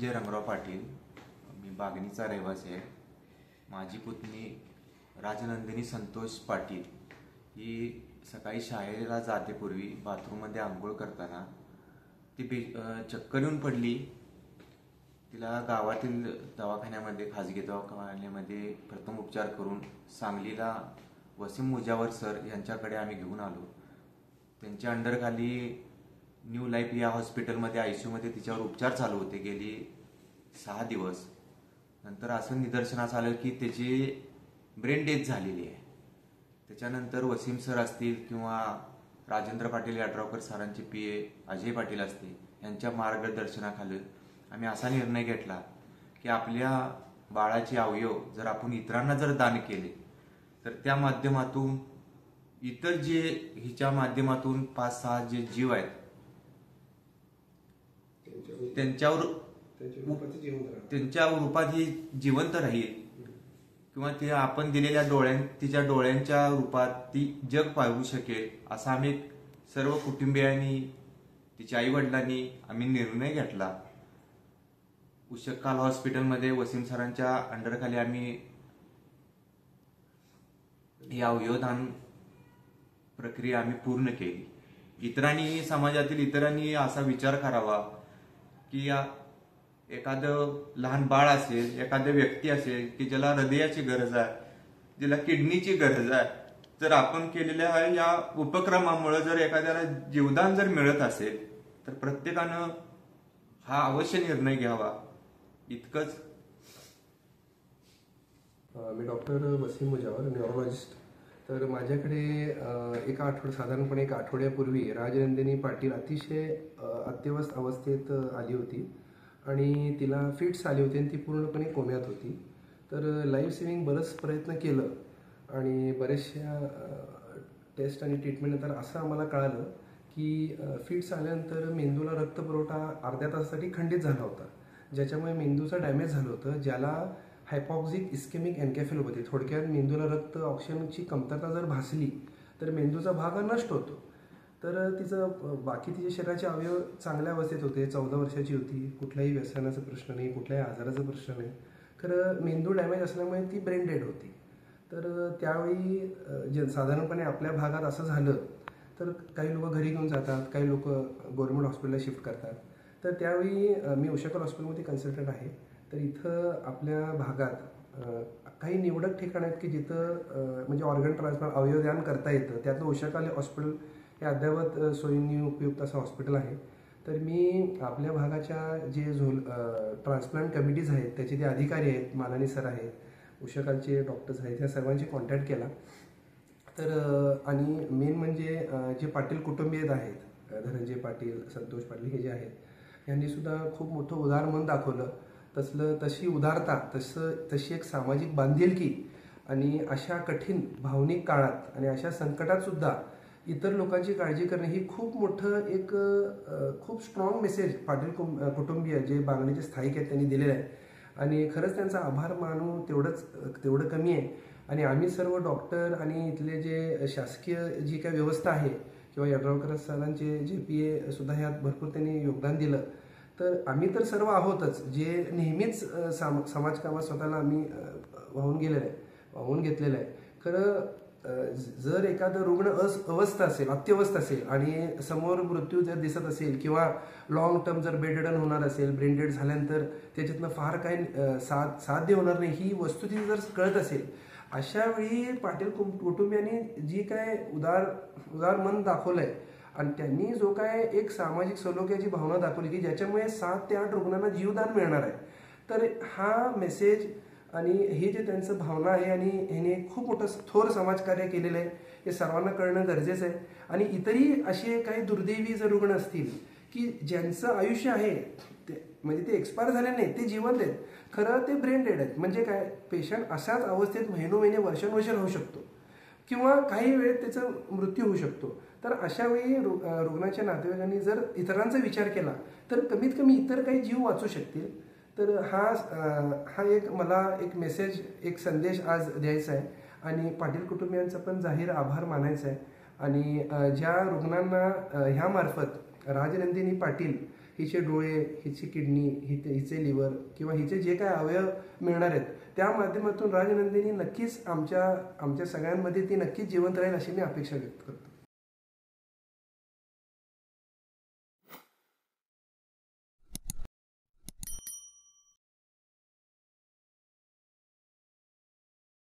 धनंजय रंगराव पाटील, मी बागणीचा रहिवासी आहे. माझी पुतणी राजनंदिनी संतोष पाटील ही सकाळी शाळेला जातेपूर्वी बाथरूममध्ये आंघोळ करताना ती चक्कर येऊन पडली. तिला गावातील दवाखान्यामध्ये, खाजगी दवाखान्यामध्ये प्रथम उपचार करून सांगलीला वसीम मुजावर सर यांच्याकडे आम्ही घेऊन आलो. त्यांच्या अंडरखाली न्यू लाईफ या हॉस्पिटलमध्ये ICUमध्ये तिच्यावर उपचार चालू होते गेली 6 दिवस. नंतर असं निदर्शनास आलं की त्याची ब्रेन डेथ झालेली आहे. त्याच्यानंतर वसीम सर असतील किंवा राजेंद्र पाटील याड्रावकर सरांचे PA अजय पाटील असतील यांच्या मार्गदर्शनाखाली आम्ही असा निर्णय घेतला की आपल्या बाळाचे अवयव जर आपण इतरांना जर दान केले तर त्या माध्यमातून इतर जे हिच्या माध्यमातून 5-6 जे जीव आहेत त्यांच्या रूपात ही जिवंत राहील किंवा ते आपण दिलेल्या तिच्या डोळ्यांच्या रूपात ती जग पाहू शकेल असा आम्ही सर्व कुटुंबियांनी, तिच्या आई वडिलांनी आम्ही निर्णय घेतला. उशक्काल हॉस्पिटलमध्ये वसीम सरांच्या अंडरखाली आम्ही ही अवयवदान प्रक्रिया आम्ही पूर्ण केली. इतरांनी, समाजातील इतरांनी असा विचार करावा की एखादं लहान बाळ असेल, एखादी व्यक्ती असेल की ज्याला हृदयाची गरज आहे, ज्याला किडनीची गरज आहे, जर आपण केलेल्या या उपक्रमामुळे जर एखाद्याला जीवदान जर मिळत असेल तर प्रत्येकानं हा अवश्य निर्णय घ्यावा. इतकंच. मी डॉक्टर वसीम मुजावर, न्यूरोलॉजिस्ट. तर माझ्याकडे साधारणपणे 1 आठवड्यापूर्वी राजनंदिनी पाटील अतिशय अत्यवस्थ अवस्थेत आली होती आणि तिला फिट्स आली होती आणि ती पूर्णपणे कोम्यात होती. तर लाईफ सेव्हिंग बरंच प्रयत्न केलं आणि बऱ्याचशा टेस्ट आणि ट्रीटमेंटनंतर असं आम्हाला कळालं की फिट्स आल्यानंतर मेंदूला रक्तपुरवठा अर्ध्या तासासाठी खंडित झाला होता, ज्याच्यामुळे मेंदूचं डॅमेज झालं होतं, ज्याला हायपॉक्सिक इस्केमिक एन्केफेलोपॅथी, थोडक्यात मेंदूला रक्त ऑक्सिजनची कमतरता जर भासली तर मेंदूचा भाग हा नष्ट होतो. तर तिचे शरीराचे अवयव चांगल्या अवस्थेत होते. 14 वर्षाची होती, कुठल्याही व्यसनाचा प्रश्न नाही, कुठल्याही आजाराचा प्रश्न नाही. खरं मेंदू डॅमेज असल्यामुळे ती ब्रेन डेड होती. तर त्यावेळी साधारणपणे आपल्या भागात असं झालं तर काही लोक घरी घेऊन जातात, काही लोक गव्हर्नमेंट हॉस्पिटलला शिफ्ट करतात. तर त्यावेळी मी उशक्काल हॉस्पिटलमध्ये कन्सल्टंट आहे. तर इथं आपल्या भागात काही निवडक ठिकाण आहेत की जिथं म्हणजे ऑर्गन ट्रान्सप्लांट अवयवदान करता येतं. त्यातलं उशक्काल हॉस्पिटल हे अद्ययावत सोयींनी उपयुक्त असं हॉस्पिटल आहे. तर मी आपल्या भागाच्या जे ट्रान्सप्लांट कमिटीज आहेत त्याचे जे अधिकारी आहेत, मालानी सर आहेत, उशक्कालचे डॉक्टर्स आहेत, या सर्वांची कॉन्टॅक्ट केला. तर आणि मेन म्हणजे जे पाटील कुटुंबीय आहेत, धनंजय पाटील, संतोष पाटील हे जे आहेत, यांनी सुद्धा खूप मोठं उदार मन दाखवलं. तशी उदारता, तशी एक सामाजिक बांधिलकी आणि अशा कठीण भावनिक काळात आणि अशा संकटात सुद्धा इतर लोकांची काळजी करणे ही खूप मोठं खूप स्ट्रॉंग मेसेज पाटील कुटुंबीय जे बागणीचे स्थायिक आहेत त्यांनी दिलेलं आहे. आणि खरंच त्यांचा आभार मानू तेवढं कमी आहे. आणि आम्ही सर्व डॉक्टर आणि इथले जे शासकीय जी काही व्यवस्था आहे किंवा याड्रावकर सरांचे जे PA सुद्धा ह्यात भरपूर त्यांनी योगदान दिलं. तर आम्ही तर सर्व आहोतच जे नेहमीच समाजकामात स्वतःला आम्ही वाहून घेतलेलं आहे. खरं जर एखादं रुग्ण अत्यवस्थ असेल आणि समोर मृत्यू जर दिसत असेल किंवा लॉंग टर्म जर बेडरिडन होणार असेल, ब्रेन डेड झाल्यानंतर त्याच्यातनं फार काही साध्य होणार नाही ही वस्तुस्थिती जर कळत असेल, अशा वेळी पाटील कुटुंबियांनी जी काय उदार मन दाखवलंय आणि त्यांनी जो काय एक सामाजिक सलोख्याची भावना दाखवली की ज्याच्यामुळे 7 ते 8 रुग्णांना जीवदान मिळणार आहे. तर हा मेसेज आणि हे जे त्यांचं भावना आहे आणि ह्याने खूप मोठं थोर समाजकार्य केलेलं आहे हे सर्वांना कळणं गरजेचं आहे. आणि इतरही असे काही दुर्दैवी जर रुग्ण असतील की ज्यांचं आयुष्य आहे म्हणजे ते एक्सपायर झाले नाही, ते जिवंत आहेत, खरं ते ब्रेन डेड आहेत. म्हणजे काय, पेशंट अशाच अवस्थेत महिनोमहिने वर्षानुवर्ष राहू शकतो किंवा काही वेळेत त्याचा मृत्यू होऊ शकतो. तर अशा वेळी रुग्णाच्या नातेवाईकांनी जर इतरांचा विचार केला तर कमीत कमी इतर काही जीव वाचू शकतील. तर हा मला एक मेसेज, एक संदेश आज द्यायचा आहे आणि पाटील कुटुंबियांचा पण जाहीर आभार मानायचा आहे. आणि ज्या रुग्णांना ह्यामार्फत राजनंदिनी पाटील हिचे डोळे, हिची किडनी, हिचे लिव्हर किंवा हिचे जे काय अवयव मिळणार आहेत त्या माध्यमातून राजनंदिनी नक्कीच आमच्या सगळ्यांमध्ये ती नक्कीच जिवंत राहील अशी मी अपेक्षा व्यक्त करतो.